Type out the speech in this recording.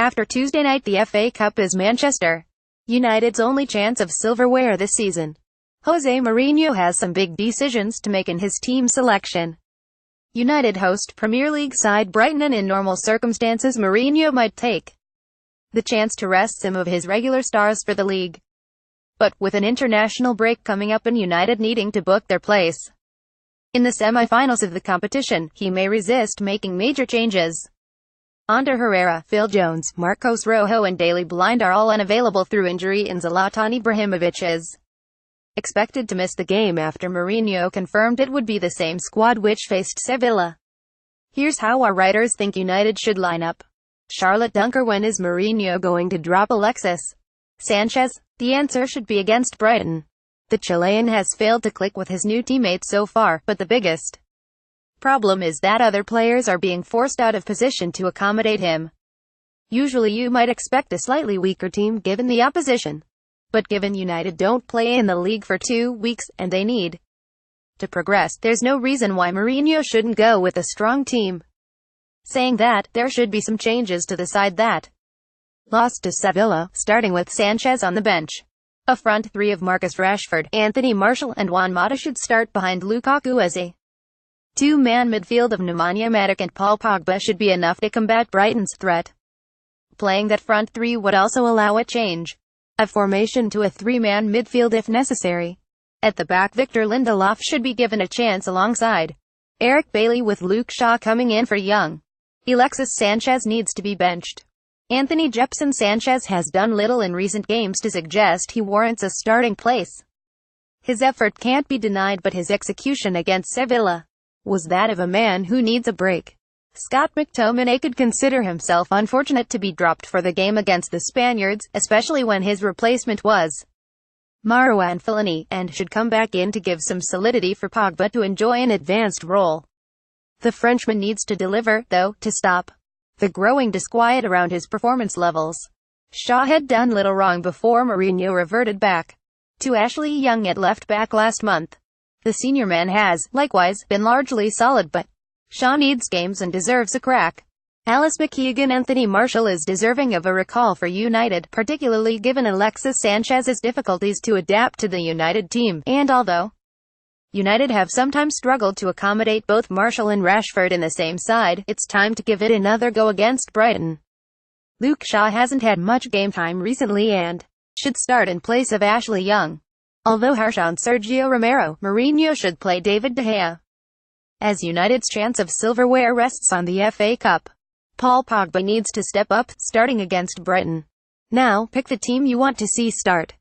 After Tuesday night, the FA Cup is Manchester United's only chance of silverware this season. Jose Mourinho has some big decisions to make in his team selection. United host Premier League side Brighton, and in normal circumstances Mourinho might take the chance to rest some of his regular stars for the league. But with an international break coming up and United needing to book their place in the semi-finals of the competition, he may resist making major changes. Ander Herrera, Phil Jones, Marcos Rojo and Daley Blind are all unavailable through injury, and Zlatan Ibrahimovic is expected to miss the game after Mourinho confirmed it would be the same squad which faced Sevilla. Here's how our writers think United should line up. Charlotte Dunker: when is Mourinho going to drop Alexis Sanchez? The answer should be against Brighton. The Chilean has failed to click with his new teammates so far, but the biggest problem is that other players are being forced out of position to accommodate him. Usually you might expect a slightly weaker team given the opposition. But given United don't play in the league for 2 weeks, and they need to progress, there's no reason why Mourinho shouldn't go with a strong team. Saying that, there should be some changes to the side that lost to Sevilla, starting with Sanchez on the bench. A front three of Marcus Rashford, Anthony Martial and Juan Mata should start behind Lukaku as a two-man midfield of Nemanja Matic and Paul Pogba should be enough to combat Brighton's threat. Playing that front three would also allow a change of formation to a three-man midfield if necessary. At the back, Victor Lindelof should be given a chance alongside Eric Bailly, with Luke Shaw coming in for young Alexis Sanchez needs to be benched. Anthony Jepson Sanchez has done little in recent games to suggest he warrants a starting place. His effort can't be denied, but his execution against Sevilla was that of a man who needs a break. Scott McTominay could consider himself unfortunate to be dropped for the game against the Spaniards, especially when his replacement was Marouane Fellaini, and should come back in to give some solidity for Pogba to enjoy an advanced role. The Frenchman needs to deliver, though, to stop the growing disquiet around his performance levels. Shaw had done little wrong before Mourinho reverted back to Ashley Young at left back last month. The senior man has, likewise, been largely solid, but Shaw needs games and deserves a crack. Alice McKeegan: Anthony Martial is deserving of a recall for United, particularly given Alexis Sanchez's difficulties to adapt to the United team, and although United have sometimes struggled to accommodate both Martial and Rashford in the same side, it's time to give it another go against Brighton. Luke Shaw hasn't had much game time recently and should start in place of Ashley Young. Although harsh on Sergio Romero, Mourinho should play David De Gea, as United's chance of silverware rests on the FA Cup. Paul Pogba needs to step up, starting against Brighton. Now, pick the team you want to see start.